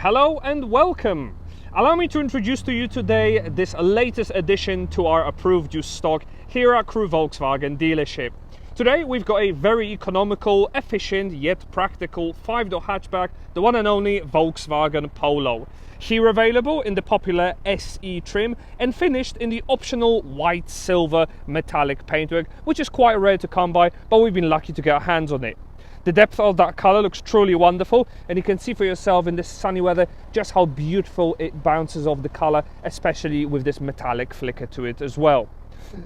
Hello and welcome. Allow me to introduce to you today this latest addition to our approved used stock here at Crewe Volkswagen dealership. Today we've got a very economical, efficient yet practical 5-door hatchback, the one and only Volkswagen Polo. Here available in the popular SE trim and finished in the optional white silver metallic paintwork, which is quite rare to come by, but we've been lucky to get our hands on it. The depth of that colour looks truly wonderful, and you can see for yourself in this sunny weather just how beautiful it bounces off the colour, especially with this metallic flicker to it as well.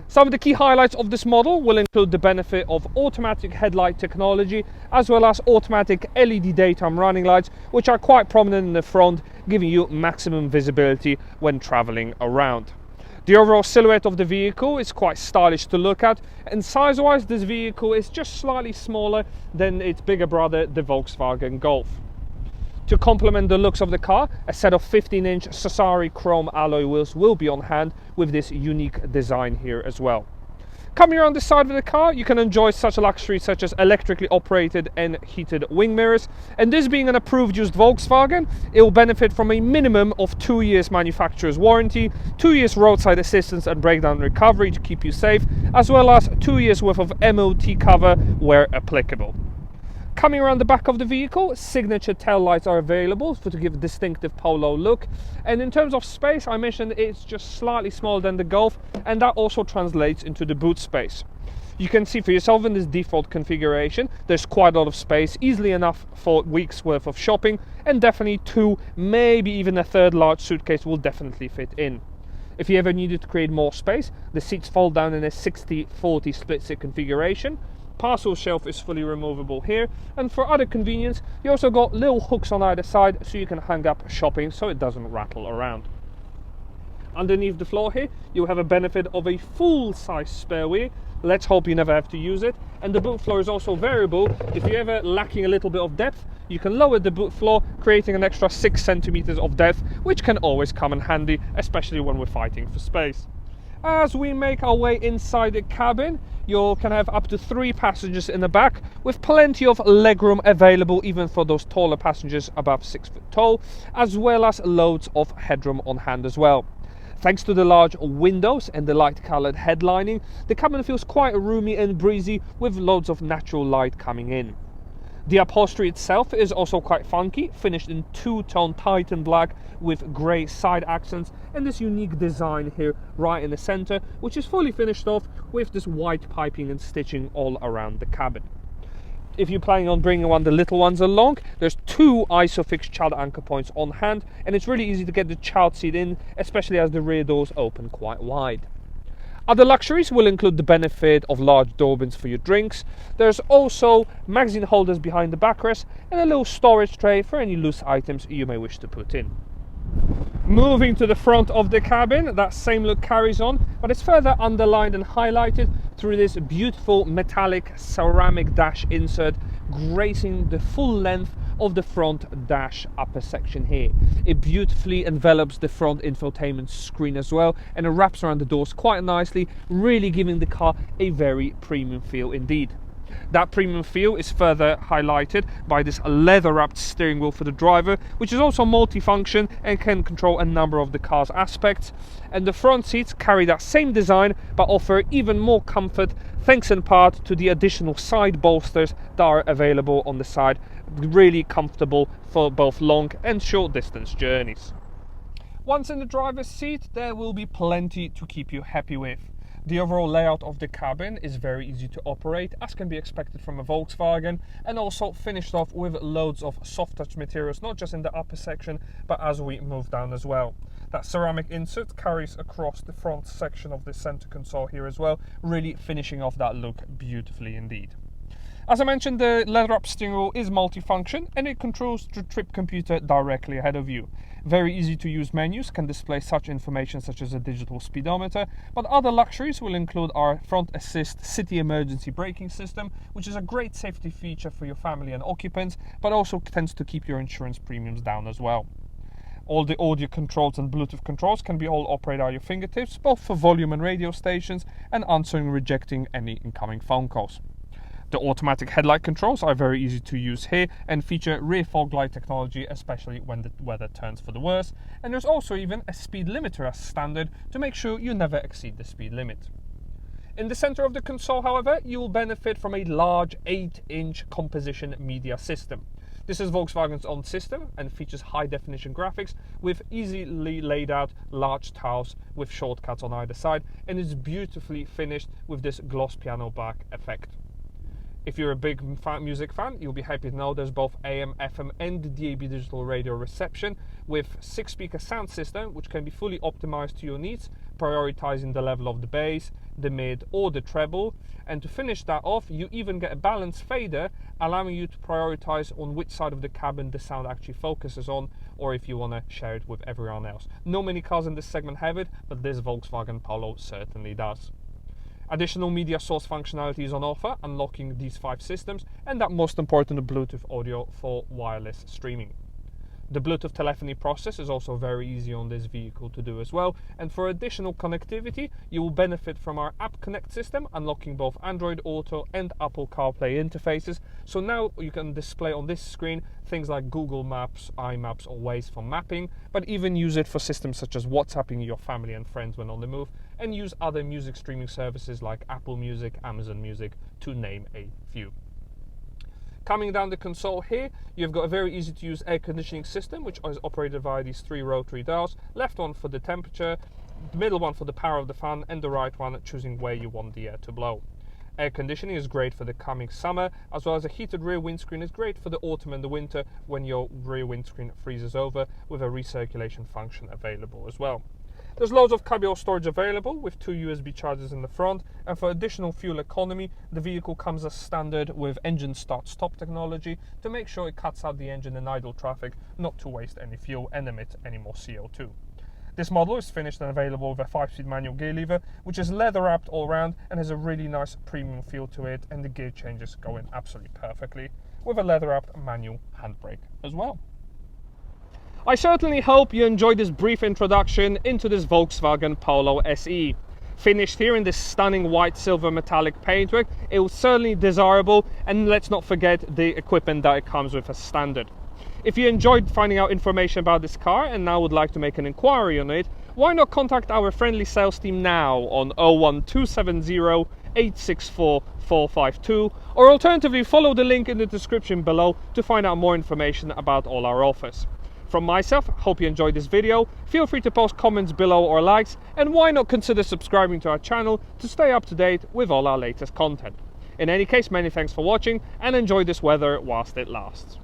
Some of the key highlights of this model will include the benefit of automatic headlight technology as well as automatic LED daytime running lights, which are quite prominent in the front, giving you maximum visibility when travelling around. The overall silhouette of the vehicle is quite stylish to look at, and size-wise this vehicle is just slightly smaller than its bigger brother, the Volkswagen Golf. To complement the looks of the car, a set of 15-inch Sassari chrome alloy wheels will be on hand with this unique design here as well. Coming around the side of the car, you can enjoy such luxuries such as electrically operated and heated wing mirrors, and this being an approved used Volkswagen, it will benefit from a minimum of 2 years manufacturer's warranty, 2 years roadside assistance and breakdown recovery to keep you safe, as well as 2 years worth of MOT cover where applicable. Coming around the back of the vehicle, signature tail lights are available to give a distinctive Polo look, and in terms of space, I mentioned it's just slightly smaller than the Golf, and that also translates into the boot space. You can see for yourself in this default configuration there's quite a lot of space, easily enough for weeks worth of shopping, and definitely 2, maybe even a third large suitcase will definitely fit in. If you ever needed to create more space, the seats fold down in a 60-40 split seat configuration. Parcel shelf is fully removable here, and for other convenience you also got little hooks on either side so you can hang up shopping so it doesn't rattle around. Underneath the floor here you'll have a benefit of a full-size spare wheel. Let's hope you never have to use it, and the boot floor is also variable. If you're ever lacking a little bit of depth, you can lower the boot floor, creating an extra 6 centimeters of depth, which can always come in handy, especially when we're fighting for space. As we make our way inside the cabin, you can have up to 3 passengers in the back, with plenty of legroom available even for those taller passengers above 6 foot tall, as well as loads of headroom on hand as well. Thanks to the large windows and the light coloured headlining, the cabin feels quite roomy and breezy with loads of natural light coming in. The upholstery itself is also quite funky, finished in 2-tone Titan black with grey side accents and this unique design here right in the centre, which is fully finished off with this white piping and stitching all around the cabin. If you're planning on bringing one of the little ones along, there's 2 ISOFIX child anchor points on hand, and it's really easy to get the child seat in, especially as the rear doors open quite wide. Other luxuries will include the benefit of large door bins for your drinks. There's also magazine holders behind the backrest and a little storage tray for any loose items you may wish to put in. Moving to the front of the cabin, that same look carries on, but it's further underlined and highlighted through this beautiful metallic ceramic dash insert gracing the full length of the front dash upper section here. It beautifully envelops the front infotainment screen as well, and it wraps around the doors quite nicely, really giving the car a very premium feel indeed. That premium feel is further highlighted by this leather-wrapped steering wheel for the driver, which is also multifunction and can control a number of the car's aspects. And the front seats carry that same design but offer even more comfort, thanks in part to the additional side bolsters that are available on the side, really comfortable for both long and short distance journeys. Once in the driver's seat, there will be plenty to keep you happy with. The overall layout of the cabin is very easy to operate, as can be expected from a Volkswagen, and also finished off with loads of soft touch materials, not just in the upper section but as we move down as well. That ceramic insert carries across the front section of the center console here as well, really finishing off that look beautifully indeed. As I mentioned, the leather-wrapped steering wheel is multifunction and it controls the trip computer directly ahead of you. Very easy to use menus can display such information such as a digital speedometer, but other luxuries will include our front assist city emergency braking system, which is a great safety feature for your family and occupants, but also tends to keep your insurance premiums down as well. All the audio controls and Bluetooth controls can be all operated at your fingertips, both for volume and radio stations, and answering and rejecting any incoming phone calls. The automatic headlight controls are very easy to use here and feature rear fog light technology, especially when the weather turns for the worse. And there's also even a speed limiter as standard to make sure you never exceed the speed limit. In the center of the console, however, you will benefit from a large 8-inch composition media system. This is Volkswagen's own system and features high-definition graphics with easily laid out large tiles with shortcuts on either side, and is beautifully finished with this gloss piano black effect. If you're a big music fan, you'll be happy to know there's both AM, FM and DAB digital radio reception with 6-speaker sound system which can be fully optimized to your needs, prioritizing the level of the bass, the mid or the treble. And to finish that off, you even get a balanced fader, allowing you to prioritize on which side of the cabin the sound actually focuses on, or if you want to share it with everyone else. Not many cars in this segment have it, but this Volkswagen Polo certainly does. Additional media source functionality is on offer, unlocking these 5 systems, and that most important, Bluetooth audio for wireless streaming. The Bluetooth telephony process is also very easy on this vehicle to do as well, and for additional connectivity you will benefit from our App Connect system, unlocking both AndroidAuto and AppleCarPlay interfaces. So now you can display on this screen things like Google Maps, iMaps or Waze for mapping, but even use it for systems such as WhatsApping your family and friends when on the move, and use other music streaming services like Apple Music, Amazon Music, to name a few. Coming down the console here, you've got a very easy to use air conditioning system which is operated via these 3 rotary dials, left one for the temperature, the middle one for the power of the fan, and the right one choosing where you want the air to blow. Air conditioning is great for the coming summer, as well as a heated rear windscreen is great for the autumn and the winter when your rear windscreen freezes over, with a recirculation function available as well. There's loads of cubby storage available with 2 USB chargers in the front, and for additional fuel economy, the vehicle comes as standard with engine start-stop technology to make sure it cuts out the engine in idle traffic, not to waste any fuel and emit any more CO2. This model is finished and available with a 5-speed manual gear lever, which is leather wrapped all around and has a really nice premium feel to it, and the gear changes go in absolutely perfectly with a leather wrapped manual handbrake as well. I certainly hope you enjoyed this brief introduction into this Volkswagen Polo SE. Finished here in this stunning white silver metallic paintwork, it was certainly desirable, and let's not forget the equipment that it comes with as standard. If you enjoyed finding out information about this car and now would like to make an inquiry on it, why not contact our friendly sales team now on 01270 864 452, or alternatively follow the link in the description below to find out more information about all our offers. From myself, hope you enjoyed this video. Feel free to post comments below or likes, and why not consider subscribing to our channel to stay up to date with all our latest content. In any case, many thanks for watching, and enjoy this weather whilst it lasts.